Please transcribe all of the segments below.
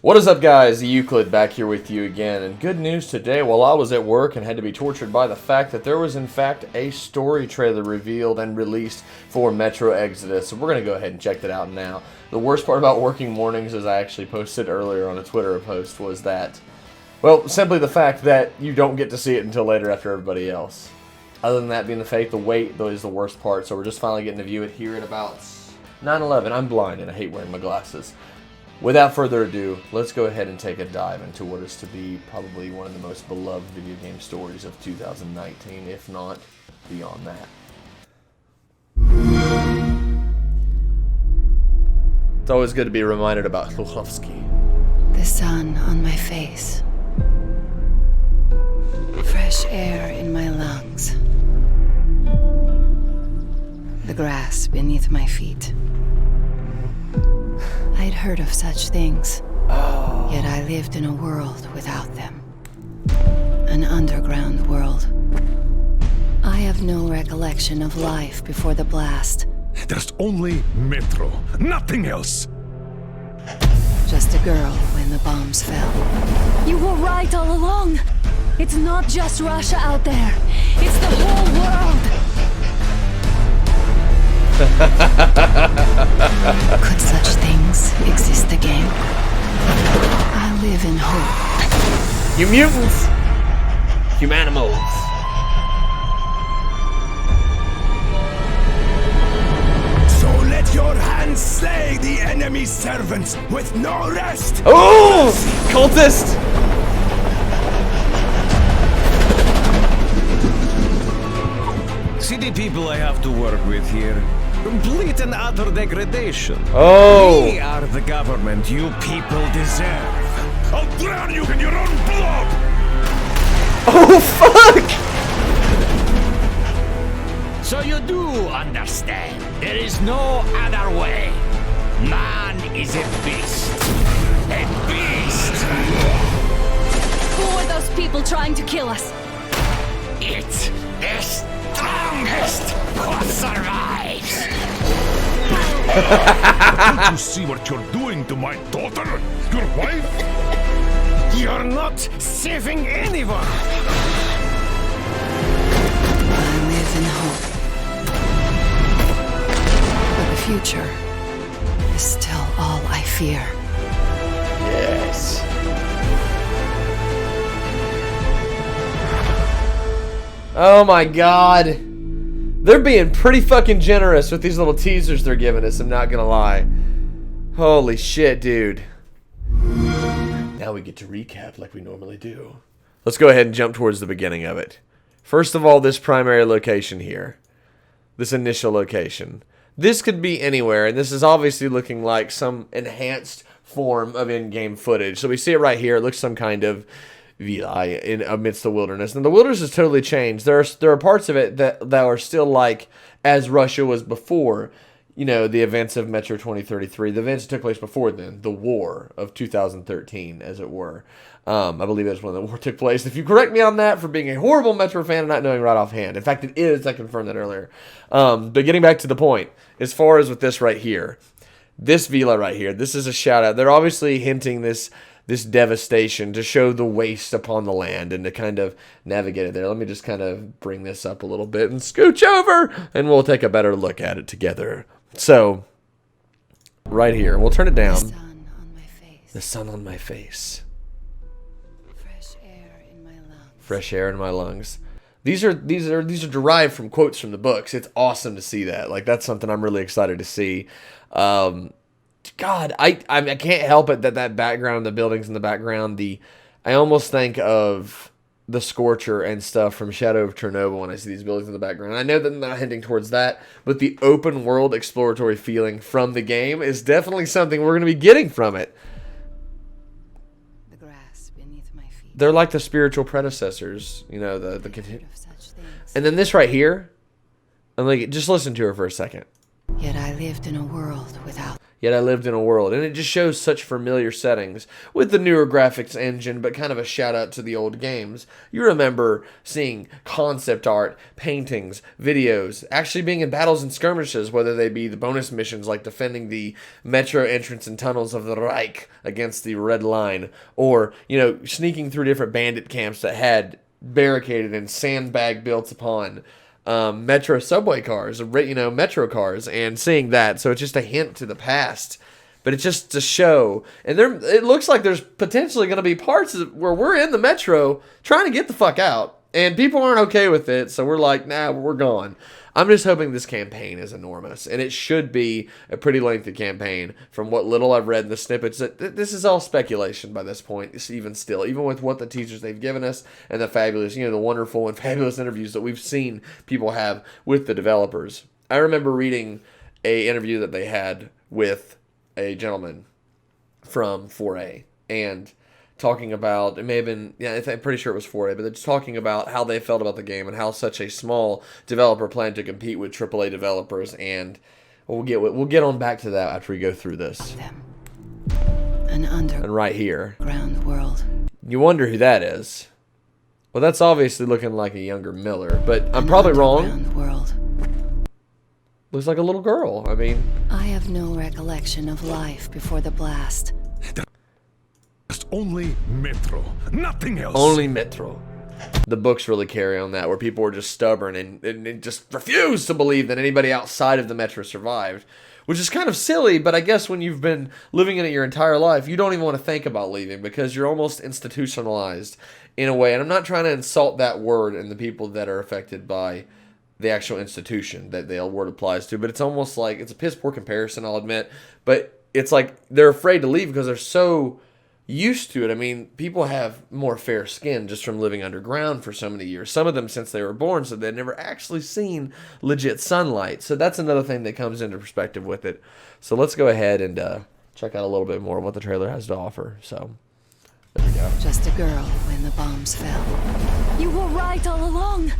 What is up, guys? Euclid back here with you again, and good news today. While I was at work and had to be tortured by the fact that there was in fact a story trailer revealed and released for Metro Exodus, so we're going to go ahead and check that out now. The worst part about working mornings, as I actually posted earlier on a Twitter post, was that, well, simply the fact that you don't get to see it until later after everybody else. Other than that being the fact, the wait is the worst part, so we're just finally getting to view it here at about 9/11. I'm blind and I hate wearing my glasses. Without further ado, let's go ahead and take a dive into what is to be probably one of the most beloved video game stories of 2019, if not beyond that. It's always good to be reminded about Chklovsky. The sun on my face. Fresh air in my lungs. The grass beneath my feet. I'd heard of such things, yet I lived in a world without them. An underground world. I have no recollection of life before the blast. There's only Metro, nothing else. Just a girl when the bombs fell. You were right all along. It's not just Russia out there. It's the whole world. Could such things exist again? I live in hope. You mutants! Humanimals! So let your hands slay the enemy's servants with no rest. Oh! Cultist! See the people I have to work with here. Complete and utter degradation. Oh! We are the government you people deserve. I'll drown you in your own blood. Oh, fuck! So you do understand. There is no other way. Man is a beast. A beast! Who are those people trying to kill us? It's the strongest who survives. Don't you see what you're doing to my daughter? Your wife? You're not saving anyone. I live in hope. But the future is still all I fear. Yes. Oh my god. They're being pretty fucking generous with these little teasers they're giving us, I'm not gonna lie. Holy shit, dude. Now we get to recap like we normally do. Let's go ahead and jump towards the beginning of it. First of all, this primary location here. This initial location. This could be anywhere, and this is obviously looking like some enhanced form of in-game footage. So we see it right here. It looks some kind of villa in amidst the wilderness. And the wilderness has totally changed. There are parts of it that are still like as Russia was before, you know, the events of Metro 2033. The events that took place before then, the war of 2013, as it were. I believe that's when the war took place. If you correct me on that for being a horrible Metro fan and not knowing right offhand. In fact, it is. I confirmed that earlier. But getting back to the point, as far as with this right here, this villa right here, this is a shout out. They're obviously hinting this devastation to show the waste upon the land and to kind of navigate it there. Let me just kind of bring this up a little bit and scooch over, and we'll take a better look at it together. So, right here, we'll turn it down. The sun on my face. The sun on my face. Fresh air in my lungs. Fresh air in my lungs. These are derived from quotes from the books. It's awesome to see that. Like, that's something I'm really excited to see. God, I can't help it that background, the buildings in the background, I almost think of the Scorcher and stuff from Shadow of Chernobyl when I see these buildings in the background. I know that I'm not hinting towards that, but the open world exploratory feeling from the game is definitely something we're going to be getting from it. The grass beneath my feet. They're like the spiritual predecessors, you know, the I've heard of such things. and then this right here, and like, just listen to her for a second. Yet I lived in a world without. Yet I lived in a world. And it just shows such familiar settings with the newer graphics engine, but kind of a shout out to the old games. You remember seeing concept art, paintings, videos, actually being in battles and skirmishes, whether they be the bonus missions like defending the metro entrance and tunnels of the Reich against the Red Line, or, you know, sneaking through different bandit camps that had barricaded and sandbag built upon metro subway cars, you know, metro cars, and seeing that. So it's just a hint to the past, but it's just to show. And it looks like there's potentially going to be parts where we're in the metro trying to get the fuck out, and people aren't okay with it. So we're like, nah, we're gone. I'm just hoping this campaign is enormous, and it should be a pretty lengthy campaign. From what little I've read in the snippets, this is all speculation by this point. Even with what the teasers they've given us and the fabulous, you know, the wonderful and fabulous interviews that we've seen people have with the developers. I remember reading a interview that they had with a gentleman from 4A, and talking about, it may have been, yeah, I'm pretty sure it was 4A, but they're just talking about how they felt about the game and how such a small developer planned to compete with AAA developers, and we'll get on back to that after we go through this. And right here, world. you wonder who that is. Well, that's obviously looking like a younger Miller, but I'm probably wrong. World. Looks like a little girl. I mean, I have no recollection of life before the blast. Just only Metro, nothing else. Only Metro. The books really carry on that, where people are just stubborn and just refuse to believe that anybody outside of the Metro survived, which is kind of silly, but I guess when you've been living in it your entire life, you don't even want to think about leaving because you're almost institutionalized in a way. And I'm not trying to insult that word and the people that are affected by the actual institution that the word applies to, but it's almost like, it's a piss poor comparison, I'll admit, but it's like they're afraid to leave because they're so used to it. I mean, people have more fair skin just from living underground for so many years. Some of them since they were born, so they've never actually seen legit sunlight. So that's another thing that comes into perspective with it. So let's go ahead and check out a little bit more of what the trailer has to offer. So there we go. Just a girl when the bombs fell. You were right all along.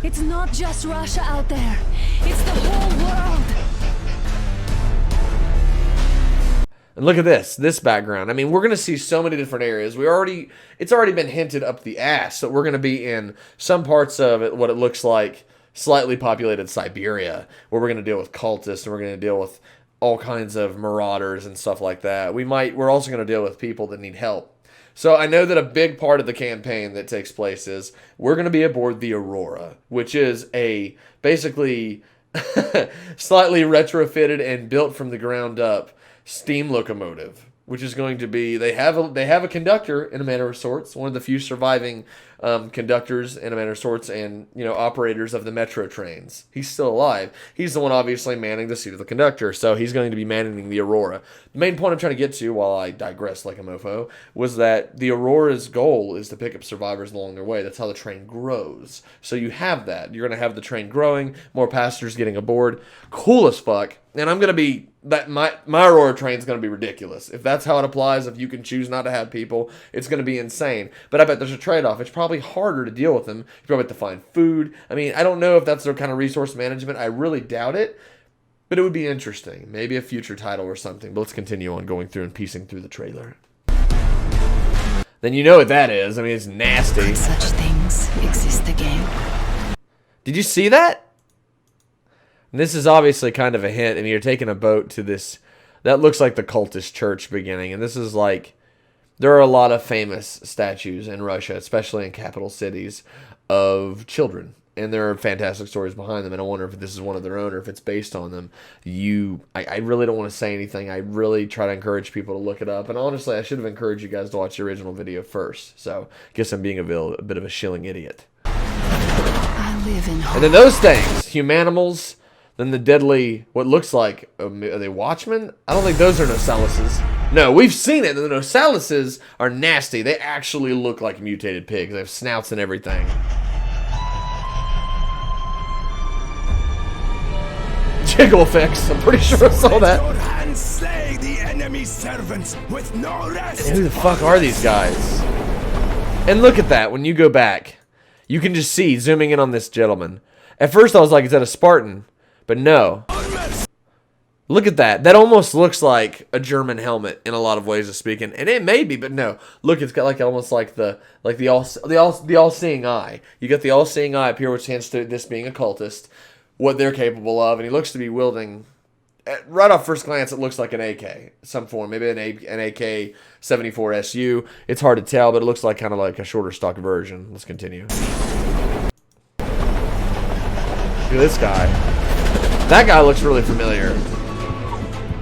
It's not just Russia out there. It's the whole world. And look at this background. I mean, we're going to see so many different areas. It's already been hinted up the ass that we're going to be in some parts of it, what it looks like slightly populated Siberia, where we're going to deal with cultists and we're going to deal with all kinds of marauders and stuff like that. We're also going to deal with people that need help. So I know that a big part of the campaign that takes place is we're going to be aboard the Aurora, which is a basically slightly retrofitted and built from the ground up steam locomotive, which is going to be, they have a conductor in a manner of sorts, one of the few surviving conductors in a manner of sorts, and, you know, operators of the metro trains. He's still alive. He's the one obviously manning the seat of the conductor, so he's going to be manning the Aurora. The main point I'm trying to get to, while I digress like a mofo, was that the Aurora's goal is to pick up survivors along their way. That's how the train grows. So you have that. You're going to have the train growing, more passengers getting aboard. Cool as fuck. And I'm going to be, that my Aurora train's going to be ridiculous. If that's how it applies, if you can choose not to have people, it's going to be insane. But I bet there's a trade-off. It's probably harder to deal with them. You probably have to find food. I mean, I don't know if that's their kind of resource management. I really doubt it. But it would be interesting. Maybe a future title or something. But let's continue on going through and piecing through the trailer. Then you know what that is. I mean, it's nasty. Such things exist again. Did you see that? And this is obviously kind of a hint, and you're taking a boat to this, that looks like the cultist church beginning, and this is like, there are a lot of famous statues in Russia, especially in capital cities, of children, and there are fantastic stories behind them, and I wonder if this is one of their own, or if it's based on them. I really don't want to say anything. I really try to encourage people to look it up, and honestly, I should have encouraged you guys to watch the original video first, so I guess I'm being a bit of a shilling idiot. I live in hope. And then those things, humanimals. Then the deadly, what looks like, are they Watchmen? I don't think those are Nocelises. No, we've seen it. The Nocelises are nasty. They actually look like mutated pigs. They have snouts and everything. Jiggle effects. I'm pretty sure I saw that. Your hands slay the enemy's servants with no rest. And who the fuck are these guys? And look at that. When you go back, you can just see, zooming in on this gentleman. At first I was like, is that a Spartan? But no. Look at that. That almost looks like a German helmet in a lot of ways of speaking, and it may be, but no. Look, it's got like almost like the all-seeing eye. You got the all-seeing eye up here, which stands to this being a cultist, what they're capable of, and he looks to be wielding. Right off first glance, it looks like an AK, some form, maybe an AK-74 SU. It's hard to tell, but it looks like kind of like a shorter stock version. Let's continue. Look at this guy. That guy looks really familiar.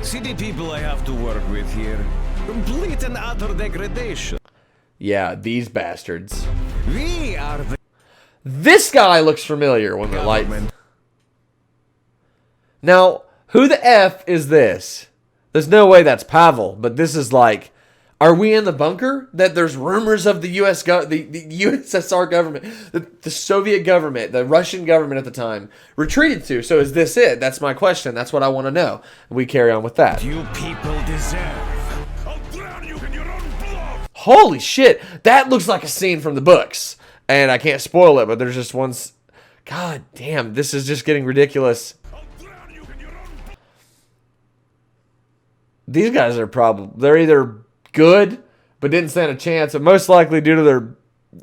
See the people I have to work with here. Complete and utter degradation. Yeah, these bastards. We are the This guy looks familiar when they're lighting. Now, who the F is this? There's no way that's Pavel, but this is like, are we in the bunker? That there's rumors of the the USSR government, the Soviet government, the Russian government at the time, retreated to. So is this it? That's my question. That's what I want to know. We carry on with that. you people deserve. I'll drown you in your own blood! Holy shit. That looks like a scene from the books. And I can't spoil it, but there's just one... God damn, this is just getting ridiculous. These guys are they're either good, but didn't stand a chance, but most likely due to their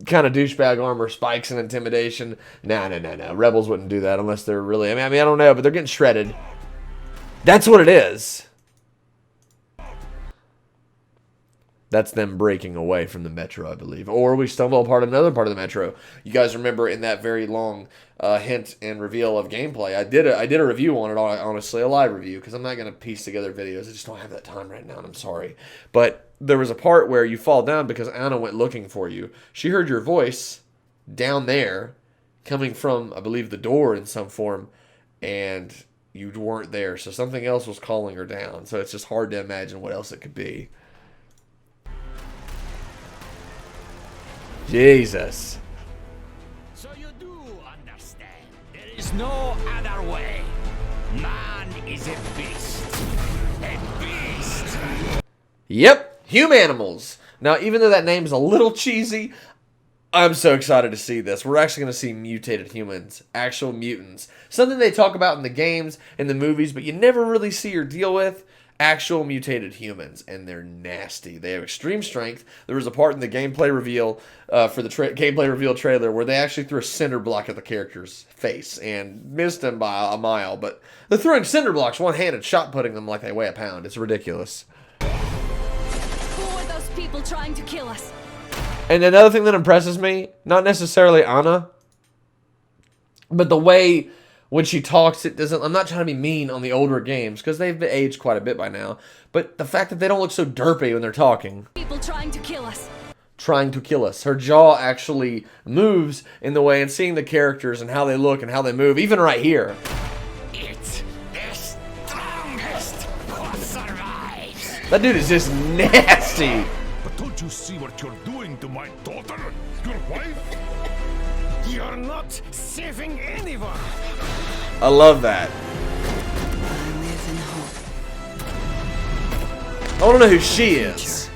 kind of douchebag armor, spikes, and intimidation. No. Rebels wouldn't do that unless they're really... I mean, I don't know, but they're getting shredded. That's what it is. That's them breaking away from the metro, I believe. Or we stumble upon another part of the metro. You guys remember in that very long hint and reveal of gameplay, I did a review on it, honestly, a live review, because I'm not going to piece together videos. I just don't have that time right now, and I'm sorry. But there was a part where you fall down because Anna went looking for you. She heard your voice down there coming from, I believe, the door in some form, and you weren't there. So something else was calling her down. So it's just hard to imagine what else it could be. Jesus. So you do understand. There is no other way. Man is a beast. A beast. Yep, humanimals. Now, even though that name is a little cheesy, I'm so excited to see this. We're actually going to see mutated humans, actual mutants. Something they talk about in the games, in the movies, but you never really see or deal with. Actual mutated humans, and they're nasty. They have extreme strength. There was a part in the gameplay reveal for the gameplay reveal trailer where they actually threw a cinder block at the character's face and missed him by a mile. But they're throwing cinder blocks one-handed, shot-putting them like they weigh a pound. It's ridiculous. Who are those people trying to kill us? And another thing that impresses me, not necessarily Anna, but the way when she talks, it doesn't... I'm not trying to be mean on the older games, because they've aged quite a bit by now. But the fact that they don't look so derpy when they're talking. People trying to kill us. Trying to kill us. Her jaw actually moves in the way, and seeing the characters and how they look and how they move, even right here. It's the strongest who survives. That dude is just nasty. But don't you see what you're doing to my daughter? Your wife? You're not saving anyone. I love that. I live in hope. I want to know who she is.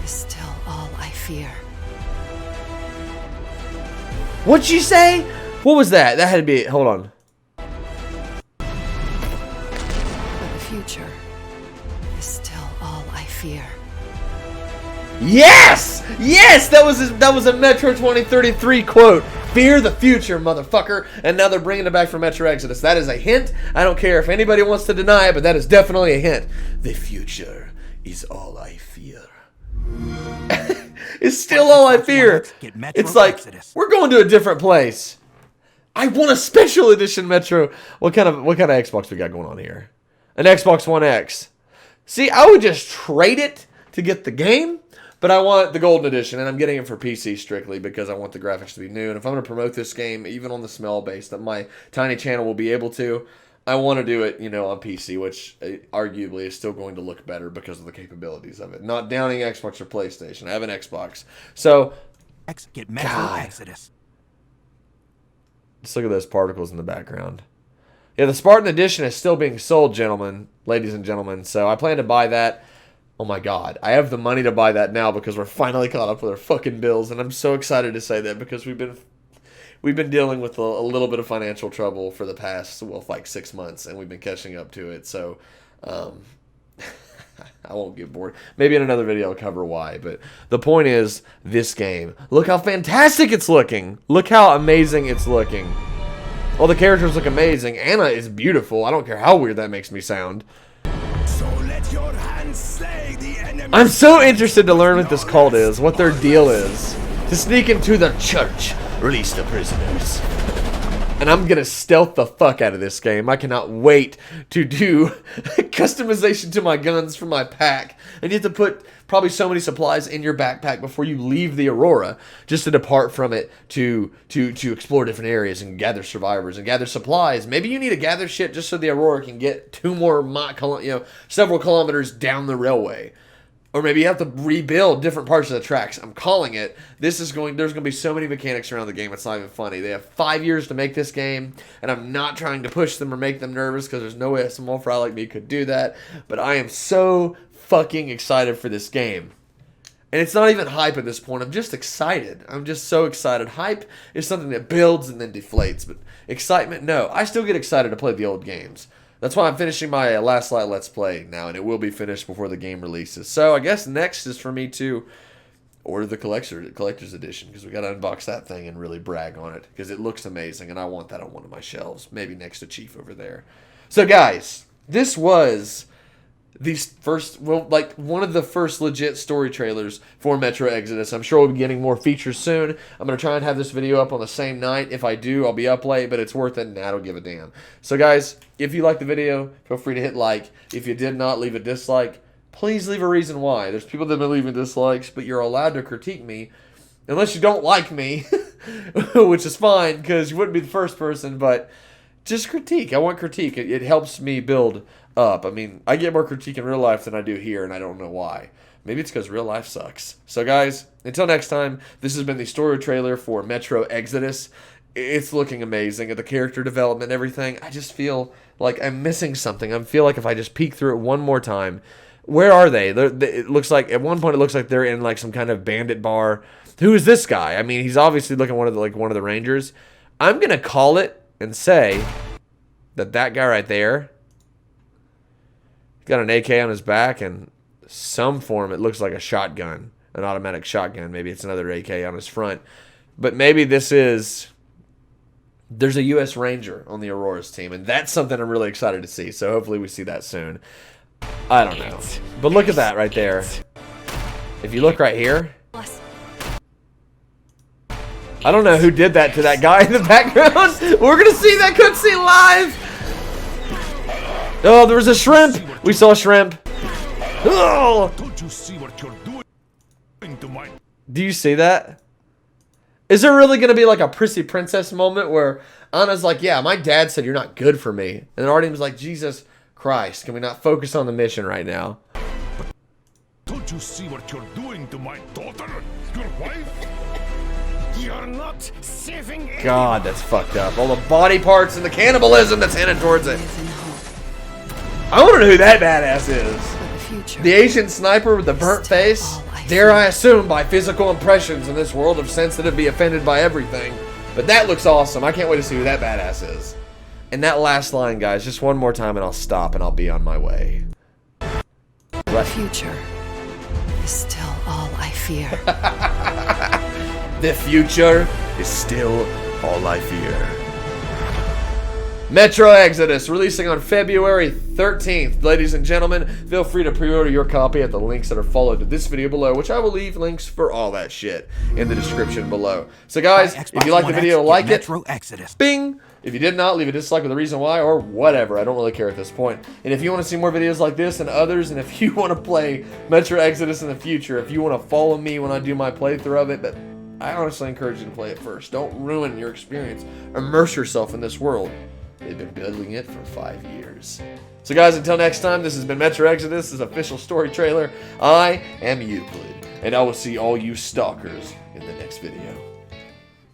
Is still all I fear. What'd she say? What was that? That had to be... Hold on. But the future is still all I fear. Yes! Yes! That was a Metro 2033 quote. Fear the future, motherfucker. And now they're bringing it back from Metro Exodus. That is a hint. I don't care if anybody wants to deny it, but that is definitely a hint. The future is all I fear. It's still all I fear. It's like, we're going to a different place. I want a special edition Metro. What kind of Xbox we got going on here? An Xbox One X. See, I would just trade it to get the game. But I want the Golden Edition, and I'm getting it for PC strictly because I want the graphics to be new. And if I'm going to promote this game, even on the small base that my tiny channel will be able to, I want to do it, on PC, which arguably is still going to look better because of the capabilities of it. Not downing Xbox or PlayStation. I have an Xbox. So, Get Metro Exodus. Just look at those particles in the background. Yeah, the Spartan Edition is still being sold, ladies and gentlemen. So I plan to buy that. Oh my god, I have the money to buy that now because we're finally caught up with our fucking bills, and I'm so excited to say that because we've we've been dealing with a little bit of financial trouble for the past, well, like 6 months, and we've been catching up to it. So, I won't get bored. Maybe in another video I'll cover why. But the point is, this game. Look how fantastic it's looking. Look how amazing it's looking. All the characters look amazing. Anna is beautiful. I don't care how weird that makes me sound. So let your hands slay the enemy. I'm so interested to learn what this cult is, what their deal is. To sneak into the church, release the prisoners. And I'm gonna stealth the fuck out of this game. I cannot wait to do customization to my guns for my pack. And you have to put probably so many supplies in your backpack before you leave the Aurora, just to depart from it to explore different areas and gather survivors and gather supplies. Maybe you need to gather shit just so the Aurora can get 2 more several kilometers down the railway. Or maybe you have to rebuild different parts of the tracks. I'm calling it. There's going to be so many mechanics around the game, it's not even funny. They have 5 years to make this game, and I'm not trying to push them or make them nervous because there's no way a small fry like me could do that. But I am so fucking excited for this game. And it's not even hype at this point. I'm just excited. I'm just so excited. Hype is something that builds and then deflates. But excitement, no. I still get excited to play the old games. That's why I'm finishing my Last Light Let's Play now, and it will be finished before the game releases. So I guess next is for me to order the collector's edition, because we got to unbox that thing and really brag on it, because it looks amazing, and I want that on one of my shelves, maybe next to Chief over there. So guys, this was one of the first legit story trailers for Metro Exodus. I'm sure we'll be getting more features soon. I'm going to try and have this video up on the same night. If I do, I'll be up late, but it's worth it, and I don't give a damn. So guys, if you liked the video, feel free to hit like. If you did not, leave a dislike. Please leave a reason why. There's people that have been leaving dislikes, but you're allowed to critique me, unless you don't like me, which is fine, because you wouldn't be the first person, but just critique. I want critique. It helps me build up. I mean, I get more critique in real life than I do here, and I don't know why. Maybe it's because real life sucks. So guys, until next time, this has been the story trailer for Metro Exodus. It's looking amazing. The character development, everything. I just feel like I'm missing something. I feel like if I just peek through it one more time. Where are they? It looks like, at one point it looks like they're in like some kind of bandit bar. Who is this guy? I mean, he's obviously looking one of the Rangers. I'm going to call it and say that guy right there, he's got an AK on his back, and some form it looks like a shotgun, an automatic shotgun. Maybe it's another AK on his front. But maybe there's a U.S. Ranger on the Aurora's team, and that's something I'm really excited to see. So hopefully we see that soon. I don't know. But look at that right there. If you look right here, I don't know who did that to that guy in the background. We're going to see that cutscene live. Oh, there was a shrimp. We saw a shrimp. Oh. Don't you see what you're doing to my... Do you see that? Is there really going to be like a prissy princess moment where Anna's like, yeah, my dad said you're not good for me. And then Artyom's like, Jesus Christ, can we not focus on the mission right now? Don't you see what you're doing to my daughter? Your wife? You're not saving anyone. God, that's fucked up. All the body parts and the cannibalism that's headed towards it. I want to know who that badass is. The Asian sniper with the burnt face? Dare I assume by physical impressions in this world of sensitive be offended by everything. But that looks awesome. I can't wait to see who that badass is. And that last line, guys, just one more time and I'll stop and I'll be on my way. The future is still all I fear. The future is still all I fear. Metro Exodus, releasing on February 13th. Ladies and gentlemen, feel free to pre-order your copy at the links that are followed to this video below, which I will leave links for all that shit in the description below. So guys, if you like the video, like it. Metro Exodus. Bing! If you did not, leave a dislike with a reason why, or whatever. I don't really care at this point. And if you want to see more videos like this and others, and if you want to play Metro Exodus in the future, if you want to follow me when I do my playthrough of it, but I honestly encourage you to play it first. Don't ruin your experience. Immerse yourself in this world. They've been building it for 5 years. So guys, until next time, this has been Metro Exodus, this official story trailer. I am Euclid, and I will see all you stalkers in the next video.